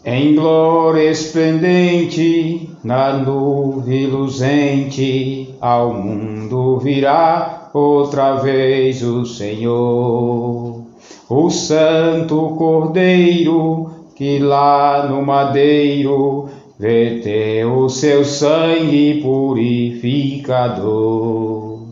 Em glória esplendente, na nuvem luzente, ao mundo virá outra vez o Senhor. O Santo Cordeiro, que lá no madeiro verteu o seu sangue purificador.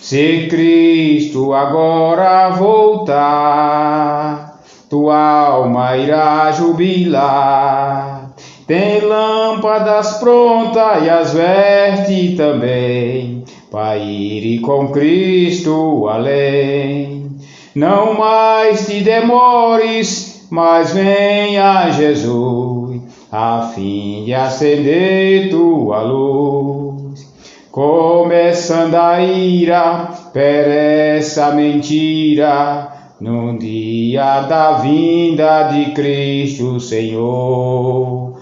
Se Cristo agora voltar, tua alma irá jubilar. Tem lâmpadas prontas e as veste também, para ir com Cristo além. Não mais te demores, mas venha Jesus, a fim de acender tua luz. Começando a ira, perece a mentira, no dia da vinda de Cristo Senhor.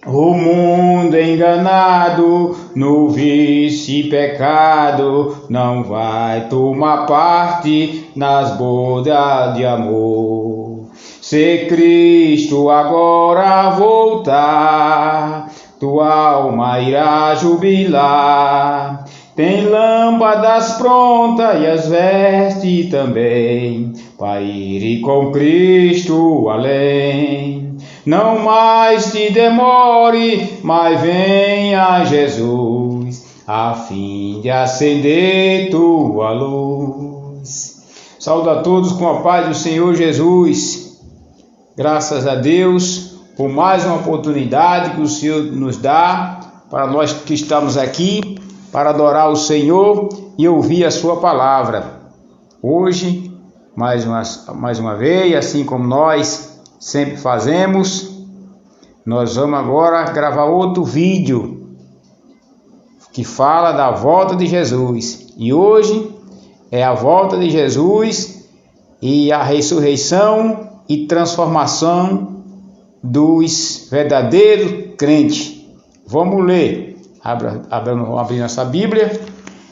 O mundo enganado no vício e pecado não vai tomar parte nas bodas de amor. Se Cristo agora voltar, tua alma irá jubilar. Tem lâmpadas prontas e as veste também, para ir com Cristo além. Não mais te demore, mas venha Jesus, a fim de acender tua luz. Saúdo a todos com a paz do Senhor Jesus. Graças a Deus por mais uma oportunidade que o Senhor nos dá, para nós que estamos aqui, para adorar o Senhor e ouvir a sua palavra. Hoje, mais uma vez, assim como nós sempre fazemos, nós vamos agora gravar outro vídeo que fala da volta de Jesus. E hoje é a volta de Jesus e a ressurreição e transformação dos verdadeiros crentes. Vamos ler. Abrir nossa Bíblia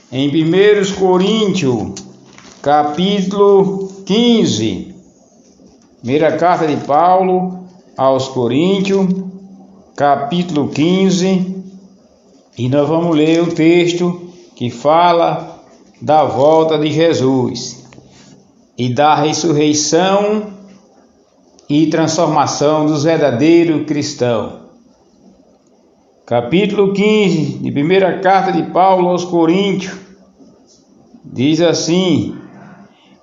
em 1 Coríntios, capítulo 15. Primeira carta de Paulo aos Coríntios, capítulo 15. E nós vamos ler o texto que fala da volta de Jesus e da ressurreição e transformação dos verdadeiros cristãos. Capítulo 15, de primeira carta de Paulo aos Coríntios, diz assim: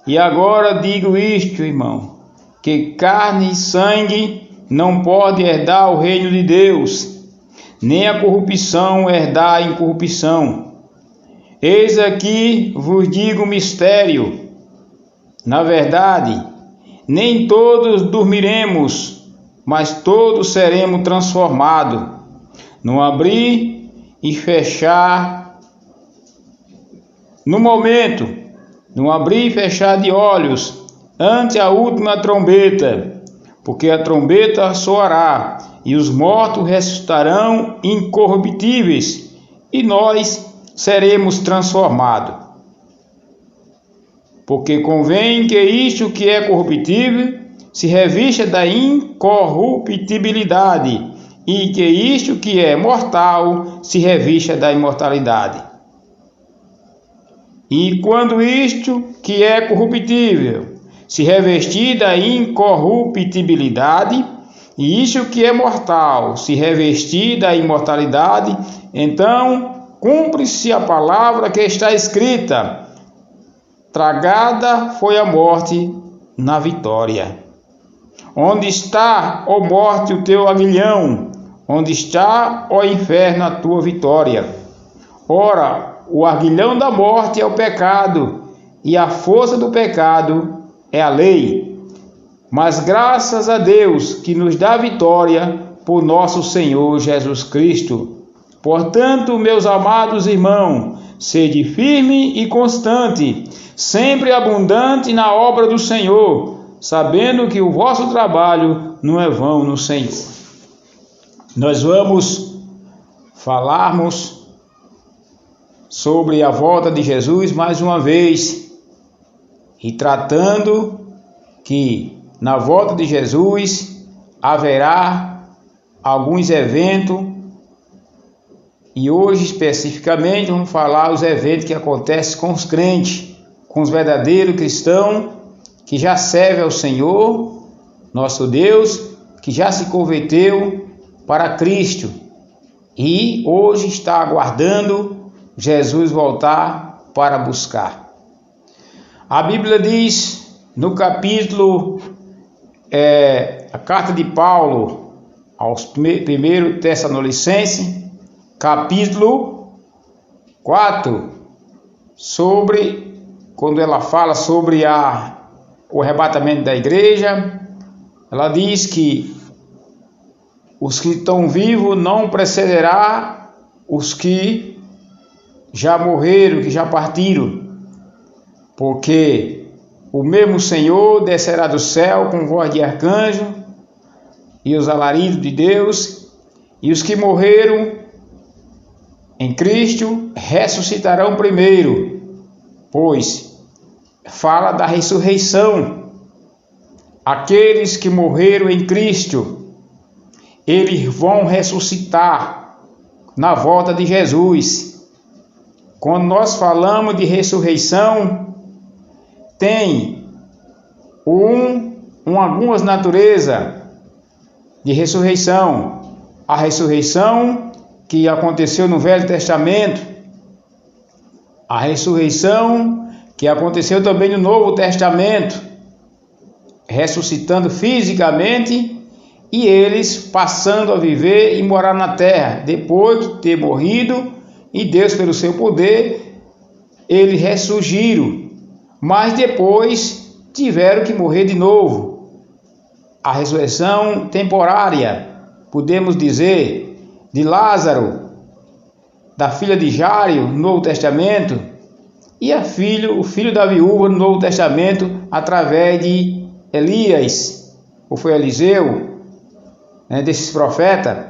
E agora digo isto, irmão, que carne e sangue não pode herdar o reino de Deus, nem a corrupção herdar a incorrupção. Eis aqui vos digo um mistério. Na verdade, nem todos dormiremos, mas todos seremos transformados. No abrir e fechar, no momento, no abrir e fechar de olhos, ante a última trombeta, porque a trombeta soará, e os mortos ressuscitarão incorruptíveis, e nós seremos transformados. Porque convém que isto que é corruptível se revista da incorruptibilidade, e que isto que é mortal se revista da imortalidade. E quando isto que é corruptível se revestir da incorruptibilidade, e isto que é mortal se revestir da imortalidade, então cumpre-se a palavra que está escrita: tragada foi a morte na vitória. Onde está, ó morte, o teu aguilhão? Onde está, ó inferno, a tua vitória? Ora, o aguilhão da morte é o pecado, e a força do pecado é a lei. Mas graças a Deus que nos dá vitória por nosso Senhor Jesus Cristo. Portanto, meus amados irmãos, sede firme e constante, sempre abundante na obra do Senhor, sabendo que o vosso trabalho não é vão no Senhor. Nós vamos falarmos sobre a volta de Jesus mais uma vez, e tratando que na volta de Jesus haverá alguns eventos, e hoje especificamente vamos falar os eventos que acontecem com os crentes, com os verdadeiros cristãos que já servem ao Senhor, nosso Deus, que já se converteu para Cristo e hoje está aguardando Jesus voltar para buscar. A Bíblia diz no capítulo, a carta de Paulo aos 1 Tessalonicenses, capítulo 4, quando ela fala sobre o arrebatamento da igreja, ela diz que os que estão vivos não precederá os que já morreram, que já partiram, porque o mesmo Senhor descerá do céu com voz de arcanjo e os alaridos de Deus, e os que morreram em Cristo ressuscitarão primeiro, pois fala da ressurreição. Aqueles que morreram em Cristo, eles vão ressuscitar na volta de Jesus. Quando nós falamos de ressurreição, tem algumas naturezas de ressurreição. A ressurreição que aconteceu no Velho Testamento, a ressurreição que aconteceu também no Novo Testamento, ressuscitando fisicamente e eles passando a viver e morar na terra, depois de ter morrido, e Deus, pelo seu poder, eles ressurgiram, mas depois tiveram que morrer de novo. A ressurreição temporária, podemos dizer, de Lázaro, da filha de Jairo no Novo Testamento, e o filho da viúva no Novo Testamento, através de Elias, ou foi Eliseu, desses profetas.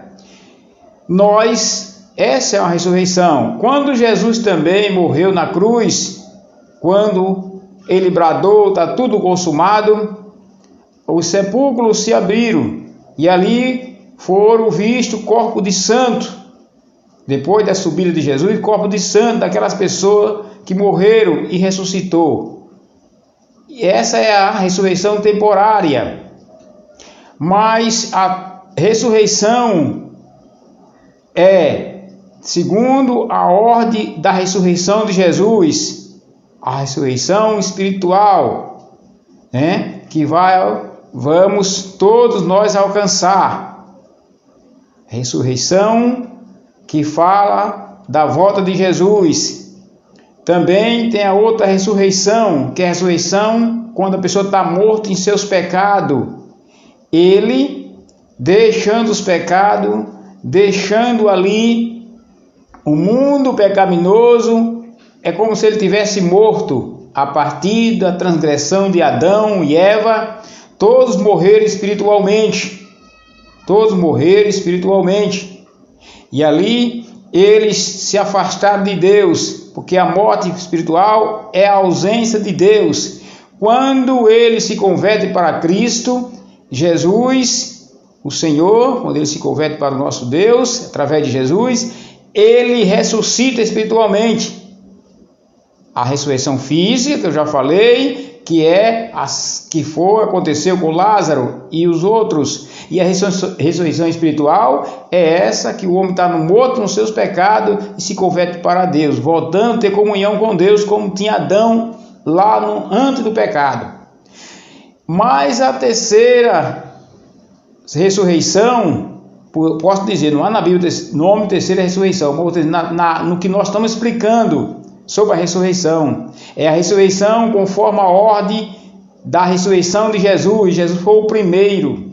Essa é uma ressurreição. Quando Jesus também morreu na cruz, quando ele bradou, está tudo consumado, os sepulcros se abriram, e ali foram vistos corpo de santo, depois da subida de Jesus, corpo de santo daquelas pessoas que morreram e ressuscitou. E essa é a ressurreição temporária. Mas a ressurreição é segundo a ordem da ressurreição de Jesus, a ressurreição espiritual, que vamos todos nós alcançar. Ressurreição que fala da volta de Jesus. Também tem a outra ressurreição, que é a ressurreição quando a pessoa está morta em seus pecados. Ele, deixando os pecados, deixando ali o mundo pecaminoso, é como se ele tivesse morto a partir da transgressão de Adão e Eva. Todos morreram espiritualmente. Todos morreram espiritualmente. E ali eles se afastaram de Deus, porque a morte espiritual é a ausência de Deus. Quando ele se converte para Cristo, Jesus, o Senhor, quando ele se converte para o nosso Deus, através de Jesus, ele ressuscita espiritualmente. A ressurreição física, que eu já falei, que aconteceu com Lázaro e os outros. E a ressurreição espiritual é essa, que o homem está morto nos seus pecados e se converte para Deus, voltando a ter comunhão com Deus, como tinha Adão lá antes do pecado. Mas a terceira ressurreição, posso dizer, não há na Bíblia nome terceira ressurreição, mas no que nós estamos explicando sobre a ressurreição, é a ressurreição conforme a ordem da ressurreição de Jesus. Jesus foi o primeiro.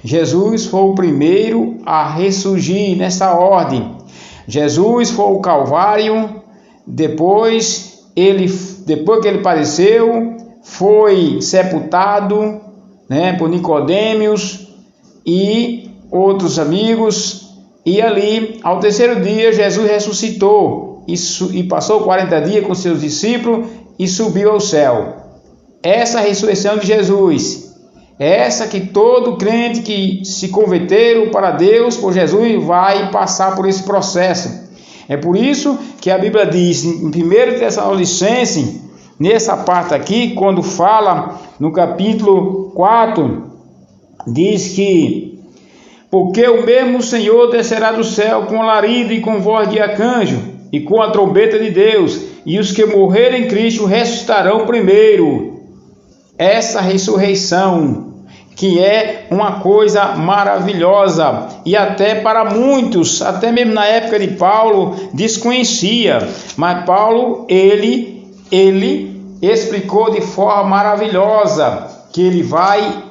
Jesus foi o primeiro a ressurgir nessa ordem. Jesus foi o Calvário, depois que ele padeceu, foi sepultado, por Nicodemos e outros amigos, e ali, ao terceiro dia, Jesus ressuscitou e passou 40 dias com seus discípulos e subiu ao céu. Essa é a ressurreição de Jesus. Essa que todo crente que se converteram para Deus por Jesus vai passar por esse processo. É por isso que a Bíblia diz em 1 Tessalonicenses, nessa parte aqui, quando fala no capítulo 4, diz que: porque o mesmo Senhor descerá do céu com alarido e com voz de arcanjo e com a trombeta de Deus, e os que morrerem em Cristo ressuscitarão primeiro. Essa ressurreição, que é uma coisa maravilhosa, e até para muitos, até mesmo na época de Paulo, desconhecia, mas Paulo, ele explicou de forma maravilhosa, que ele vai,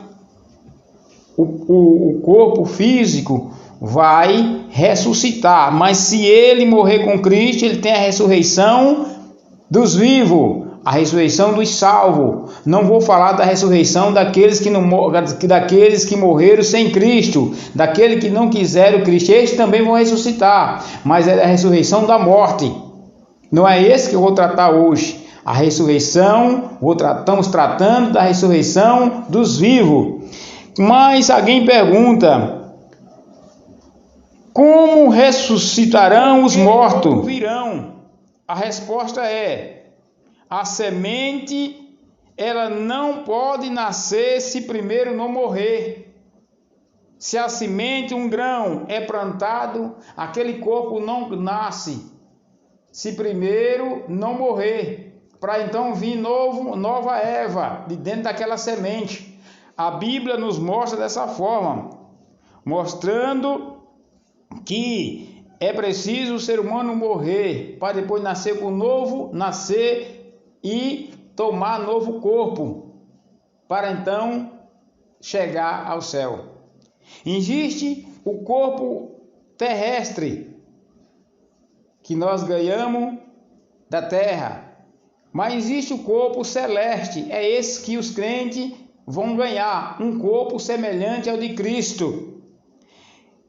o corpo físico vai ressuscitar, mas se ele morrer com Cristo, ele tem a ressurreição dos vivos, a ressurreição dos salvos. Não vou falar da ressurreição daqueles que morreram sem Cristo, daqueles que não quiseram Cristo. Estes também vão ressuscitar, mas é a ressurreição da morte. Não é esse que eu vou tratar hoje. A ressurreição, estamos tratando da ressurreição dos vivos. Mas alguém pergunta: como ressuscitarão os mortos? Virão. A resposta é: a semente, ela não pode nascer se primeiro não morrer. Se a semente, um grão, é plantado, aquele corpo não nasce se primeiro não morrer, para então vir nova erva de dentro daquela semente. A Bíblia nos mostra dessa forma, mostrando que é preciso o ser humano morrer para depois nascer com nascer e tomar novo corpo, para então chegar ao céu. Existe o corpo terrestre, que nós ganhamos da terra, mas existe o corpo celeste, é esse que os crentes vão ganhar, um corpo semelhante ao de Cristo.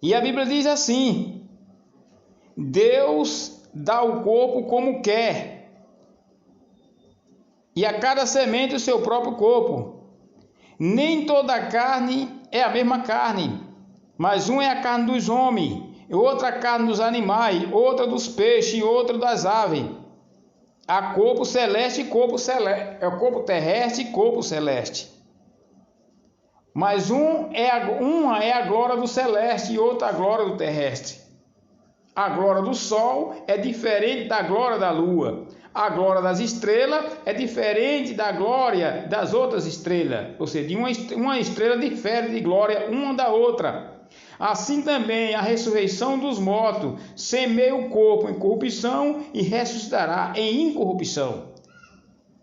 E a Bíblia diz assim: Deus dá o corpo como quer, e a cada semente o seu próprio corpo. Nem toda a carne é a mesma carne, mas uma é a carne dos homens, outra a carne dos animais, outra dos peixes e outra das aves. Há corpo celeste e corpo terrestre e corpo celeste. Mas uma é a glória do celeste e outra a glória do terrestre. A glória do sol é diferente da glória da lua. A glória das estrelas é diferente da glória das outras estrelas. Ou seja, uma estrela difere de glória uma da outra. Assim também a ressurreição dos mortos: semeia o corpo em corrupção e ressuscitará em incorrupção.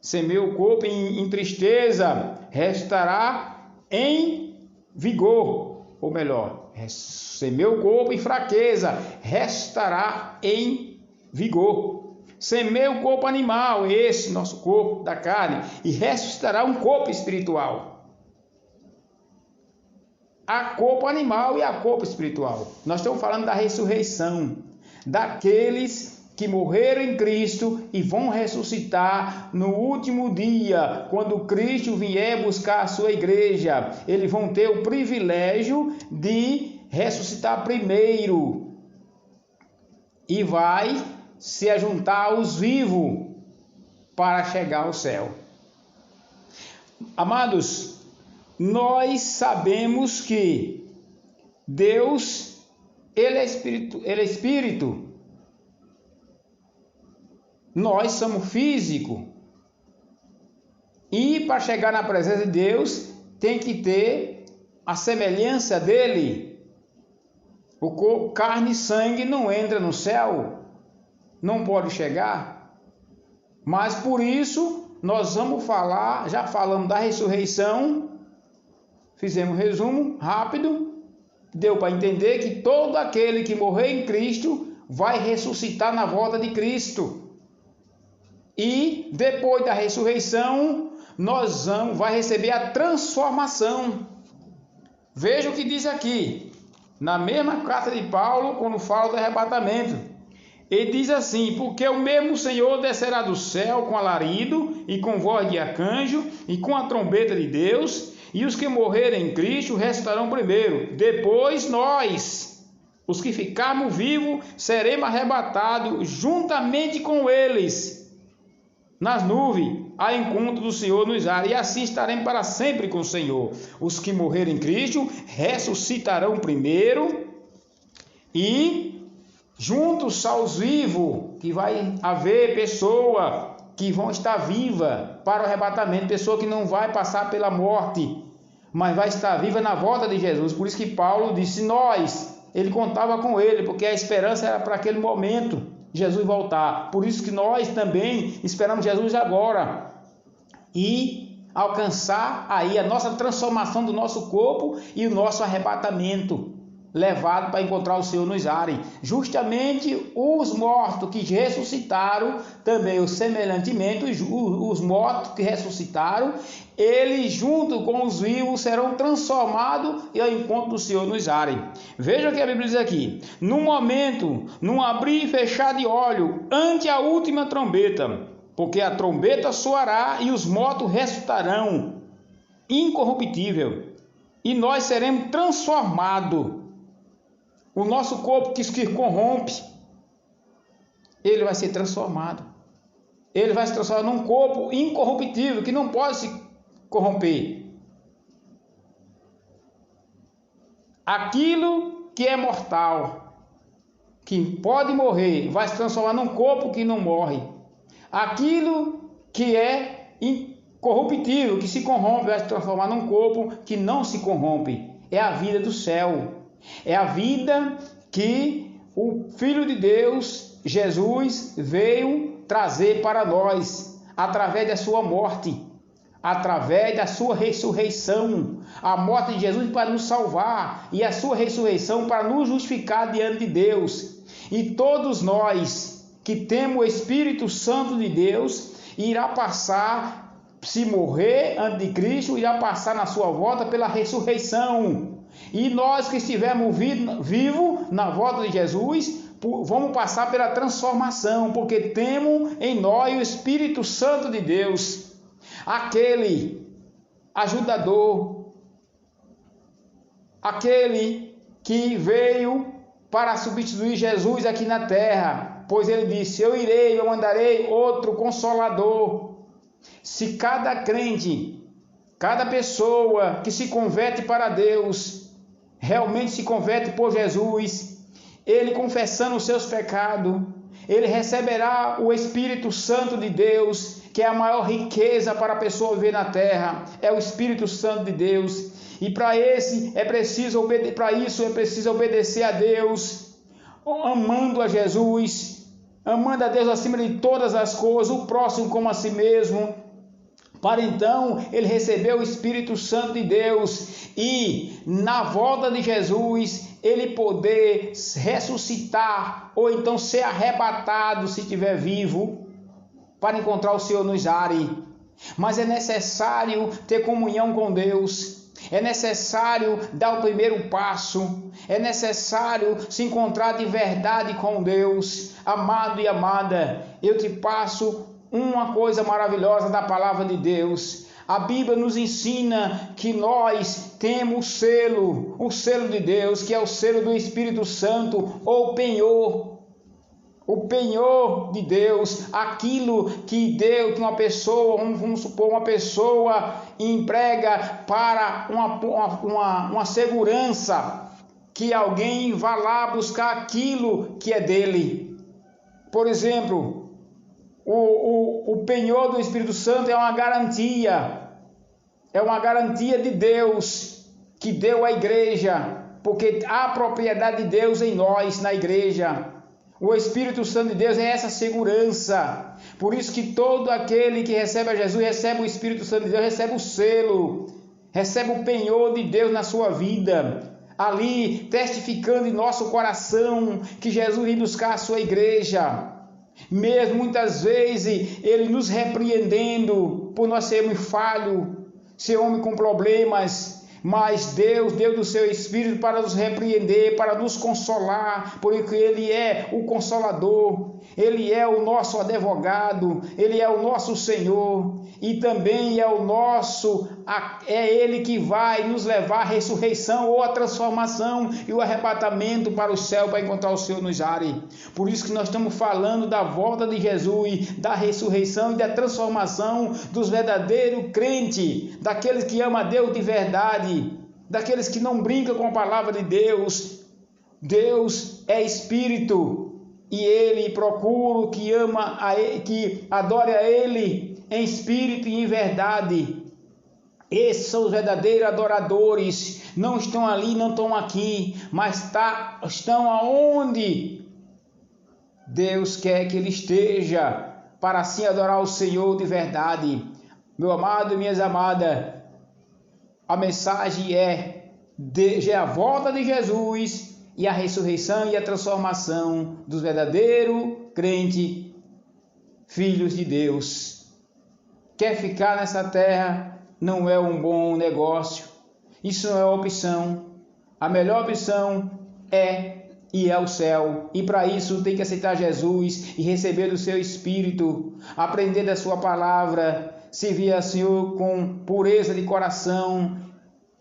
Semeia o corpo em tristeza, ressuscitará em vigor. Ou melhor, semeia o corpo em fraqueza, ressuscitará em vigor. Semeia o corpo animal, esse nosso corpo da carne, e ressuscitará um corpo espiritual. Há corpo animal e há corpo espiritual. Nós estamos falando da ressurreição, daqueles que morreram em Cristo e vão ressuscitar no último dia, quando Cristo vier buscar a sua igreja. Eles vão ter o privilégio de ressuscitar primeiro e vai se ajuntar aos vivos para chegar ao céu. Amados, nós sabemos que Deus, Ele é Espírito. Nós somos físico. E para chegar na presença de Deus, tem que ter a semelhança dele. O corpo, carne e sangue não entra no céu, não pode chegar. Mas por isso nós vamos falar, já falamos da ressurreição, fizemos um resumo rápido, deu para entender que todo aquele que morrer em Cristo vai ressuscitar na volta de Cristo. E depois da ressurreição, vai receber a transformação. Veja o que diz aqui, na mesma carta de Paulo, quando fala do arrebatamento. Ele diz assim: porque o mesmo Senhor descerá do céu com alarido e com voz de arcanjo e com a trombeta de Deus, E os que morrerem em Cristo ressuscitarão primeiro. Depois nós, os que ficarmos vivos, seremos arrebatados juntamente com eles nas nuvens, a encontro do Senhor nos ares, e assim estaremos para sempre com o Senhor. Os que morrerem em Cristo ressuscitarão primeiro, e juntos aos vivos, que vai haver pessoa que vão estar viva para o arrebatamento, pessoa que não vai passar pela morte, mas vai estar viva na volta de Jesus. Por isso que Paulo disse ele contava com ele, porque a esperança era para aquele momento, Jesus voltar. Por isso que nós também esperamos Jesus agora e alcançar aí a nossa transformação do nosso corpo e o nosso arrebatamento, levado para encontrar o Senhor nos ares. Justamente os mortos que ressuscitaram, também semelhantemente os mortos que ressuscitaram, eles junto com os vivos serão transformados e ao encontro do Senhor nos ares. Veja o que a Bíblia diz aqui: no momento, num abrir e fechar de olho, ante a última trombeta, porque a trombeta soará e os mortos ressuscitarão incorruptível, e nós seremos transformados. O nosso corpo que se corrompe, ele vai ser transformado. Ele vai se transformar num corpo incorruptível, que não pode se corromper. Aquilo que é mortal, que pode morrer, vai se transformar num corpo que não morre. Aquilo que é incorruptível, que se corrompe, vai se transformar num corpo que não se corrompe. É a vida do céu. É a vida que o Filho de Deus, Jesus, veio trazer para nós, através da sua morte, através da sua ressurreição. A morte de Jesus para nos salvar e a sua ressurreição para nos justificar diante de Deus. E todos nós que temos o Espírito Santo de Deus, irá passar, se morrer antes de Cristo, irá passar na sua volta pela ressurreição. E nós que estivermos vivos na volta de Jesus, vamos passar pela transformação, porque temos em nós o Espírito Santo de Deus, aquele ajudador, aquele que veio para substituir Jesus aqui na terra, pois ele disse: eu irei, eu mandarei outro Consolador. Se cada crente, cada pessoa que se converte para Deus, realmente se converte por Jesus, ele confessando os seus pecados, ele receberá o Espírito Santo de Deus, que é a maior riqueza para a pessoa viver na terra, é o Espírito Santo de Deus. E para isso é preciso obedecer a Deus, amando a Jesus, amando a Deus acima de todas as coisas, o próximo como a si mesmo, para então ele receber o Espírito Santo de Deus e na volta de Jesus ele poder ressuscitar ou então ser arrebatado, se estiver vivo, para encontrar o Senhor nos ares. Mas é necessário ter comunhão com Deus, é necessário dar o primeiro passo, é necessário se encontrar de verdade com Deus. Amado e amada, eu te passo uma coisa maravilhosa da palavra de Deus. A Bíblia nos ensina que nós temos o selo de Deus, que é o selo do Espírito Santo, ou o penhor de Deus, aquilo que Deus, que uma pessoa, vamos supor, uma pessoa emprega para uma segurança, que alguém vá lá buscar aquilo que é dele. Por exemplo, o penhor do Espírito Santo é uma garantia de Deus que deu à igreja, porque há propriedade de Deus em nós, na igreja. O Espírito Santo de Deus é essa segurança. Por isso que todo aquele que recebe a Jesus, recebe o Espírito Santo de Deus, recebe o selo, recebe o penhor de Deus na sua vida, ali testificando em nosso coração que Jesus vem buscar a sua igreja. Mesmo muitas vezes ele nos repreendendo por nós sermos falhos, ser homem com problemas, Mas Deus deu do seu Espírito para nos repreender, para nos consolar, porque Ele é o Consolador, Ele é o nosso advogado, Ele é o nosso Senhor, e também é Ele que vai nos levar à ressurreição ou à transformação e o arrebatamento para o céu, para encontrar o Senhor nos ares. Por isso que nós estamos falando da volta de Jesus, da ressurreição e da transformação dos verdadeiros crentes, daqueles que amam a Deus de verdade, daqueles que não brincam com a palavra de Deus. Deus é Espírito e Ele procura que adore a Ele em espírito e em verdade. Esses são os verdadeiros adoradores. Não estão ali, não estão aqui, mas estão aonde Deus quer que ele esteja, para assim adorar o Senhor de verdade. Meu amado e minhas amadas, a mensagem é a volta de Jesus e a ressurreição e a transformação dos verdadeiros crentes, filhos de Deus. Quer ficar nessa terra? Não é um bom negócio. Isso não é opção. A melhor opção é ir ao céu. E para isso tem que aceitar Jesus e receber do seu Espírito, aprender da sua palavra, servir ao Senhor com pureza de coração,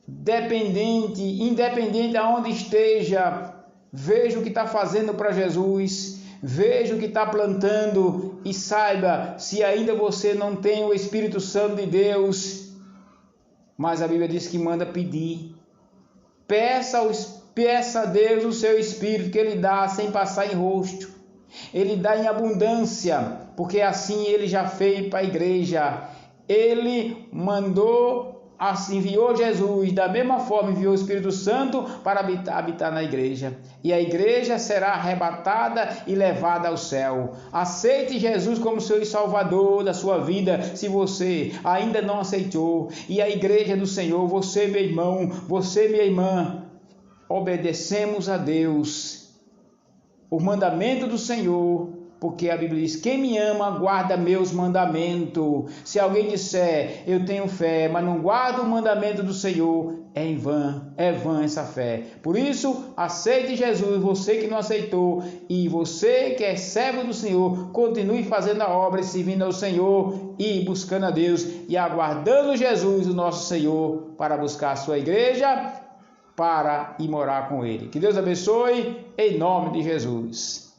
independente aonde esteja. Veja o que está fazendo para Jesus, veja o que está plantando e saiba, se ainda você não tem o Espírito Santo de Deus, mas a Bíblia diz que manda pedir. Peça a Deus o seu Espírito, que Ele dá sem passar em rosto. Ele dá em abundância, porque assim Ele já fez para a igreja. Ele enviou Jesus, da mesma forma enviou o Espírito Santo para habitar na igreja. E a igreja será arrebatada e levada ao céu. Aceite Jesus como seu Salvador da sua vida, se você ainda não aceitou. E a igreja do Senhor, você meu irmão, você minha irmã, obedecemos a Deus, o mandamento do Senhor, porque a Bíblia diz: quem me ama guarda meus mandamentos. Se alguém disser eu tenho fé, mas não guarda o mandamento do Senhor, é vã essa fé. Por isso, aceite Jesus, você que não aceitou, e você que é servo do Senhor, continue fazendo a obra e servindo ao Senhor e buscando a Deus e aguardando Jesus, o nosso Senhor, para buscar a sua igreja, para ir morar com Ele. Que Deus abençoe, em nome de Jesus.